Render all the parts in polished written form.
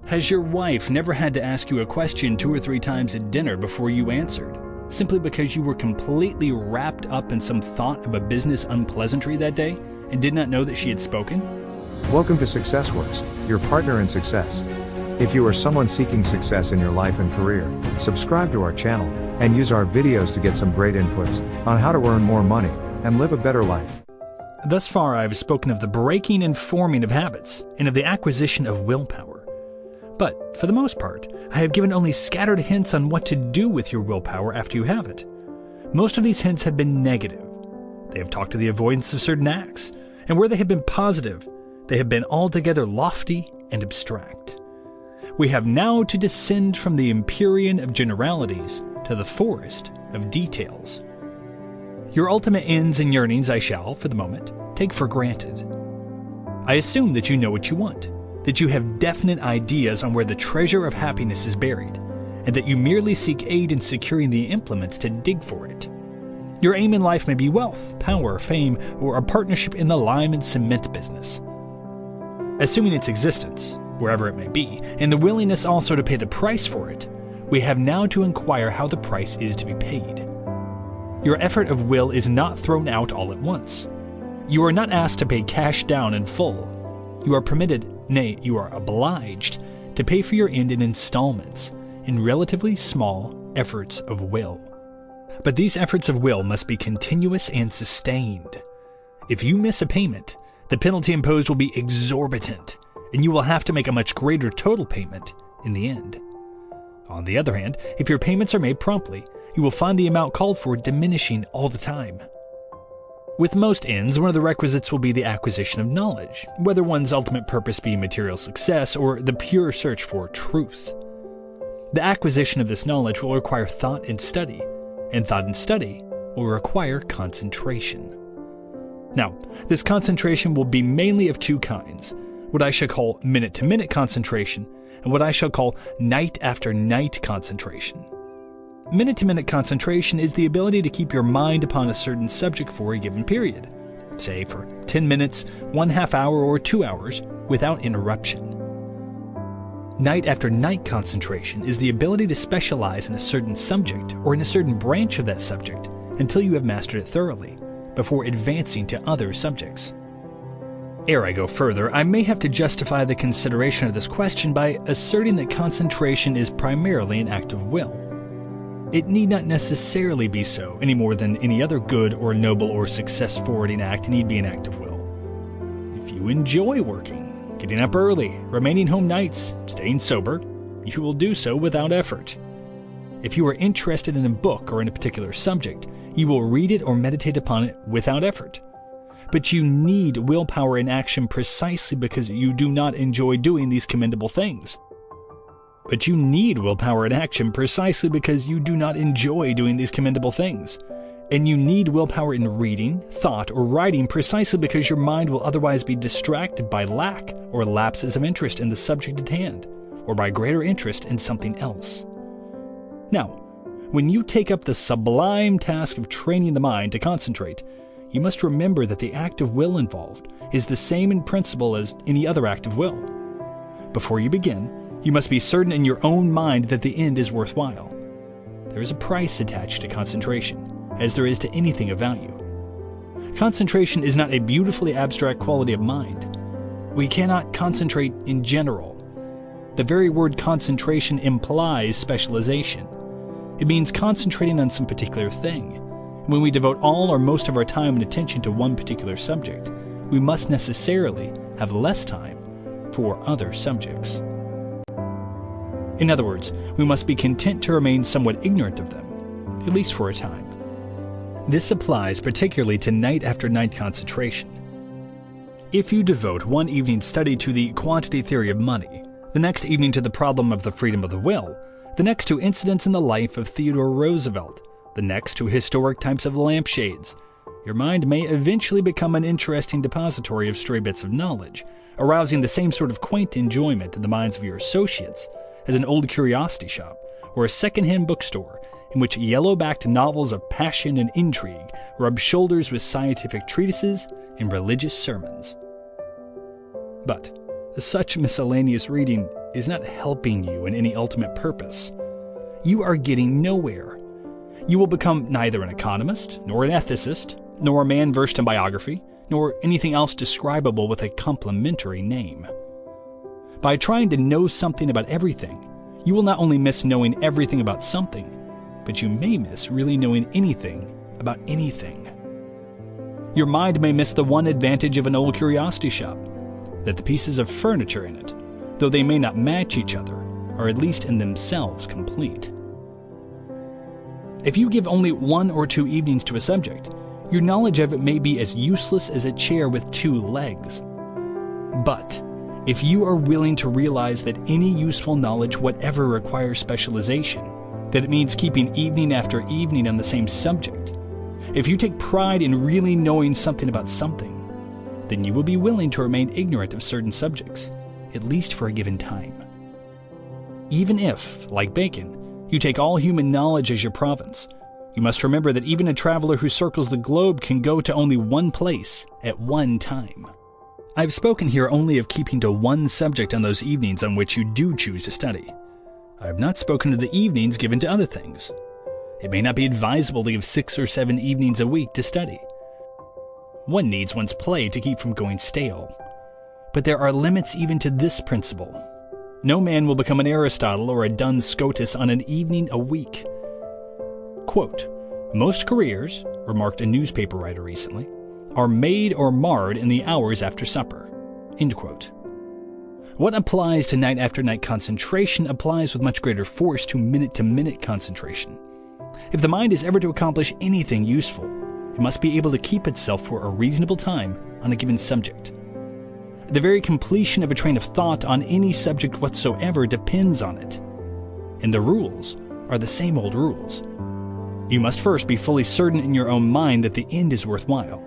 Has your wife never had to ask you a question 2 or 3 times at dinner before you answered, simply because you were completely wrapped up in some thought of a business unpleasantry that day and did not know that she had spoken? Welcome to SUCCESSWRKS, your partner in success. If you are someone seeking success in your life and career, subscribe to our channel and use our videos to get some great inputs on how to earn more money and live a better life. Thus far, I have spoken of the breaking and forming of habits and of the acquisition of willpower. But, for the most part, I have given only scattered hints on what to do with your willpower after you have it. Most of these hints have been negative. They have talked to the avoidance of certain acts, and where they have been positive, they have been altogether lofty and abstract. We have now to descend from the empyrean of generalities to the forest of details. Your ultimate ends and yearnings I shall, for the moment, take for granted. I assume that you know what you want, that you have definite ideas on where the treasure of happiness is buried, and that you merely seek aid in securing the implements to dig for it. Your aim in life may be wealth, power, fame, or a partnership in the lime and cement business. Assuming its existence, wherever it may be, and the willingness also to pay the price for it, we have now to inquire how the price is to be paid. Your effort of will is not thrown out all at once. You are not asked to pay cash down in full. You are permitted, nay, you are obliged, to pay for your end in installments, in relatively small efforts of will. But these efforts of will must be continuous and sustained. If you miss a payment, the penalty imposed will be exorbitant, and you will have to make a much greater total payment in the end. On the other hand, if your payments are made promptly, you will find the amount called for diminishing all the time. With most ends, one of the requisites will be the acquisition of knowledge, whether one's ultimate purpose be material success or the pure search for truth. The acquisition of this knowledge will require thought and study will require concentration. Now, this concentration will be mainly of 2 kinds, what I shall call minute-to-minute concentration and what I shall call night-after-night concentration. Minute-to-minute concentration is the ability to keep your mind upon a certain subject for a given period, say for 10 minutes, 1/2 hour, or 2 hours, without interruption. Night-after-night concentration is the ability to specialize in a certain subject or in a certain branch of that subject until you have mastered it thoroughly, before advancing to other subjects. Ere I go further, I may have to justify the consideration of this question by asserting that concentration is primarily an act of will. It need not necessarily be so, any more than any other good or noble or success-forwarding act need be an act of will. If you enjoy working, getting up early, remaining home nights, staying sober, you will do so without effort. If you are interested in a book or in a particular subject, you will read it or meditate upon it without effort. But you need willpower in action precisely because you do not enjoy doing these commendable things. But you need willpower in action precisely because you do not enjoy doing these commendable things. And you need willpower in reading, thought, or writing precisely because your mind will otherwise be distracted by lack or lapses of interest in the subject at hand, or by greater interest in something else. Now, when you take up the sublime task of training the mind to concentrate, you must remember that the act of will involved is the same in principle as any other act of will. Before you begin, you must be certain in your own mind that the end is worthwhile. There is a price attached to concentration, as there is to anything of value. Concentration is not a beautifully abstract quality of mind. We cannot concentrate in general. The very word concentration implies specialization. It means concentrating on some particular thing. When we devote all or most of our time and attention to one particular subject, we must necessarily have less time for other subjects. In other words, we must be content to remain somewhat ignorant of them, at least for a time. This applies particularly to night-after-night concentration. If you devote one evening's study to the quantity theory of money, the next evening to the problem of the freedom of the will, the next to incidents in the life of Theodore Roosevelt, the next to historic types of lampshades, your mind may eventually become an interesting depository of stray bits of knowledge, arousing the same sort of quaint enjoyment in the minds of your associates as an old curiosity shop or a second-hand bookstore in which yellow-backed novels of passion and intrigue rub shoulders with scientific treatises and religious sermons. But such miscellaneous reading is not helping you in any ultimate purpose. You are getting nowhere. You will become neither an economist, nor an ethicist, nor a man versed in biography, nor anything else describable with a complimentary name. By trying to know something about everything, you will not only miss knowing everything about something, but you may miss really knowing anything about anything. Your mind may miss the one advantage of an old curiosity shop, that the pieces of furniture in it, though they may not match each other, are at least in themselves complete. If you give only 1 or 2 evenings to a subject, your knowledge of it may be as useless as a chair with 2 legs. But if you are willing to realize that any useful knowledge whatever requires specialization, that it means keeping evening after evening on the same subject, if you take pride in really knowing something about something, then you will be willing to remain ignorant of certain subjects, at least for a given time. Even if, like Bacon, you take all human knowledge as your province, you must remember that even a traveler who circles the globe can go to only one place at one time. I've spoken here only of keeping to one subject on those evenings on which you do choose to study. I have not spoken of the evenings given to other things. It may not be advisable to give 6 or 7 evenings a week to study. One needs one's play to keep from going stale. But there are limits even to this principle. No man will become an Aristotle or a Duns Scotus on an evening a week. Quote, "Most careers," remarked a newspaper writer recently, "are made or marred in the hours after supper." End quote. What applies to night after night concentration applies with much greater force to minute concentration. If the mind is ever to accomplish anything useful, it must be able to keep itself for a reasonable time on a given subject. The very completion of a train of thought on any subject whatsoever depends on it. And the rules are the same old rules. You must first be fully certain in your own mind that the end is worthwhile.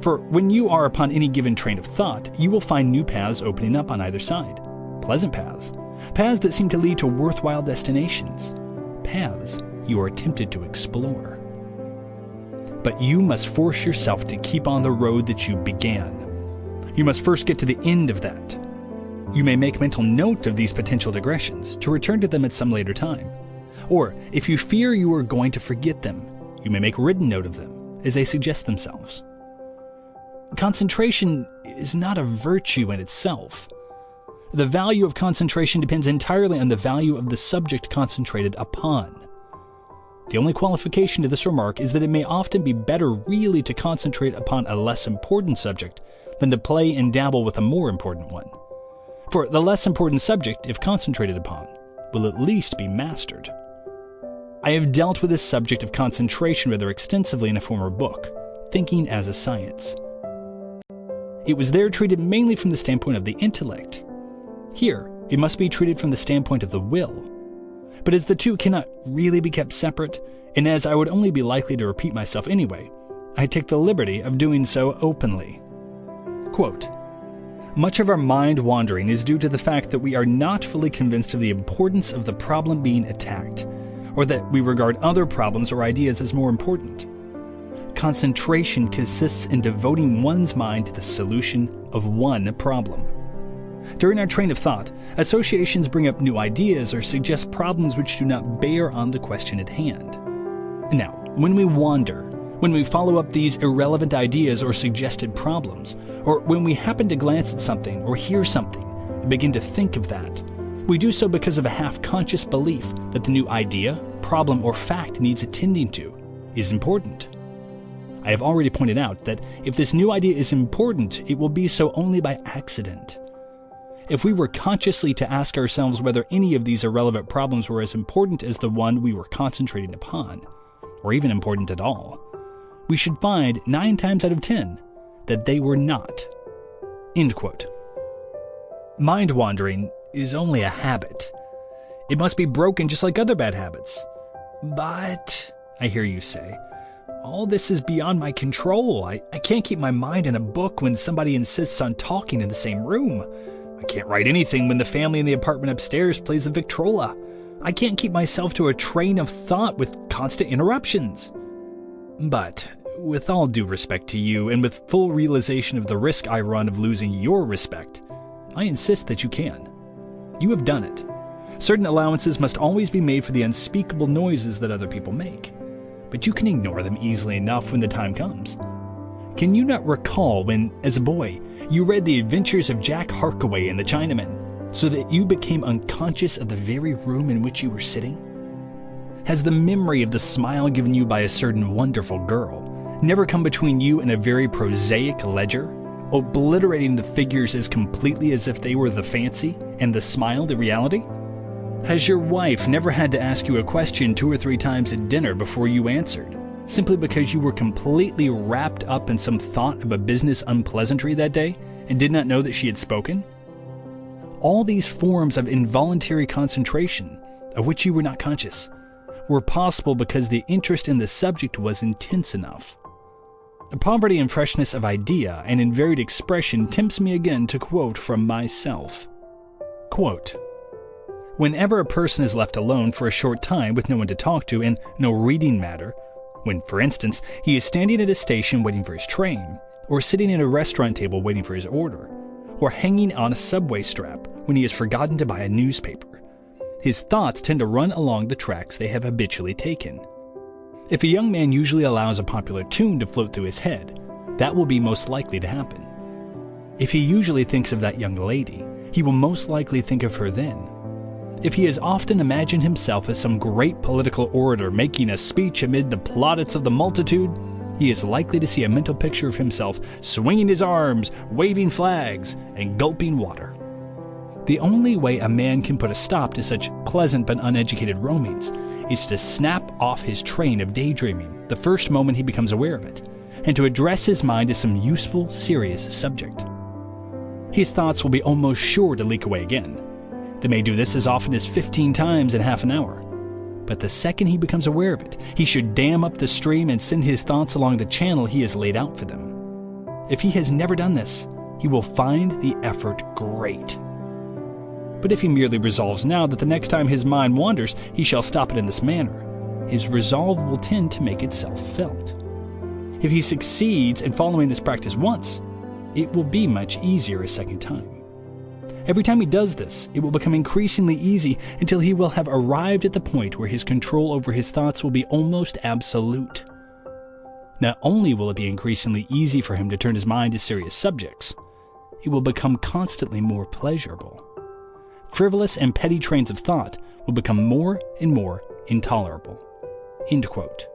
For when you are upon any given train of thought, you will find new paths opening up on either side. Pleasant paths. Paths that seem to lead to worthwhile destinations. Paths you are tempted to explore. But you must force yourself to keep on the road that you began. You must first get to the end of that. You may make mental note of these potential digressions to return to them at some later time. Or, if you fear you are going to forget them, you may make written note of them as they suggest themselves. Concentration is not a virtue in itself. The value of concentration depends entirely on the value of the subject concentrated upon. The only qualification to this remark is that it may often be better really to concentrate upon a less important subject than to play and dabble with a more important one. For the less important subject, if concentrated upon, will at least be mastered. I have dealt with this subject of concentration rather extensively in a former book, Thinking as a Science. It was there treated mainly from the standpoint of the intellect. Here, it must be treated from the standpoint of the will. But as the two cannot really be kept separate, and as I would only be likely to repeat myself anyway, I take the liberty of doing so openly. Quote, "Much of our mind wandering is due to the fact that we are not fully convinced of the importance of the problem being attacked, or that we regard other problems or ideas as more important. Concentration consists in devoting one's mind to the solution of one problem. During our train of thought, associations bring up new ideas or suggest problems which do not bear on the question at hand. Now, when we wander, when we follow up these irrelevant ideas or suggested problems, or when we happen to glance at something or hear something and begin to think of that, we do so because of a half-conscious belief that the new idea, problem, or fact needs attending to is important. I have already pointed out that if this new idea is important, it will be so only by accident. If we were consciously to ask ourselves whether any of these irrelevant problems were as important as the one we were concentrating upon, or even important at all, we should find 9 times out of 10 that they were not." End quote. Mind-wandering is only a habit. It must be broken just like other bad habits. But, I hear you say, all this is beyond my control. I can't keep my mind in a book when somebody insists on talking in the same room. I can't write anything when the family in the apartment upstairs plays the Victrola. I can't keep myself to a train of thought with constant interruptions. But, with all due respect to you, and with full realization of the risk I run of losing your respect, I insist that you can. You have done it. Certain allowances must always be made for the unspeakable noises that other people make, but you can ignore them easily enough when the time comes. Can you not recall when, as a boy, you read The Adventures of Jack Harkaway and the Chinaman, so that you became unconscious of the very room in which you were sitting? Has the memory of the smile given you by a certain wonderful girl never come between you and a very prosaic ledger, obliterating the figures as completely as if they were the fancy and the smile the reality? Has your wife never had to ask you a question 2 or 3 times at dinner before you answered, simply because you were completely wrapped up in some thought of a business unpleasantry that day and did not know that she had spoken? All these forms of involuntary concentration, of which you were not conscious, were possible because the interest in the subject was intense enough. The poverty and freshness of idea and in varied expression tempts me again to quote from myself. Quote, "Whenever a person is left alone for a short time with no one to talk to and no reading matter, when, for instance, he is standing at a station waiting for his train, or sitting at a restaurant table waiting for his order, or hanging on a subway strap when he has forgotten to buy a newspaper, his thoughts tend to run along the tracks they have habitually taken. If a young man usually allows a popular tune to float through his head, that will be most likely to happen. If he usually thinks of that young lady, he will most likely think of her then. If he has often imagined himself as some great political orator making a speech amid the plaudits of the multitude, he is likely to see a mental picture of himself swinging his arms, waving flags, and gulping water. The only way a man can put a stop to such pleasant but uneducated roamings is to snap off his train of daydreaming the first moment he becomes aware of it, and to address his mind to some useful, serious subject. His thoughts will be almost sure to leak away again. They may do this as often as 15 times in half an hour. But the second he becomes aware of it, he should dam up the stream and send his thoughts along the channel he has laid out for them. If he has never done this, he will find the effort great. But if he merely resolves now that the next time his mind wanders, he shall stop it in this manner, his resolve will tend to make itself felt. If he succeeds in following this practice once, it will be much easier a second time. Every time he does this, it will become increasingly easy until he will have arrived at the point where his control over his thoughts will be almost absolute. Not only will it be increasingly easy for him to turn his mind to serious subjects, it will become constantly more pleasurable. Frivolous and petty trains of thought will become more and more intolerable." End quote.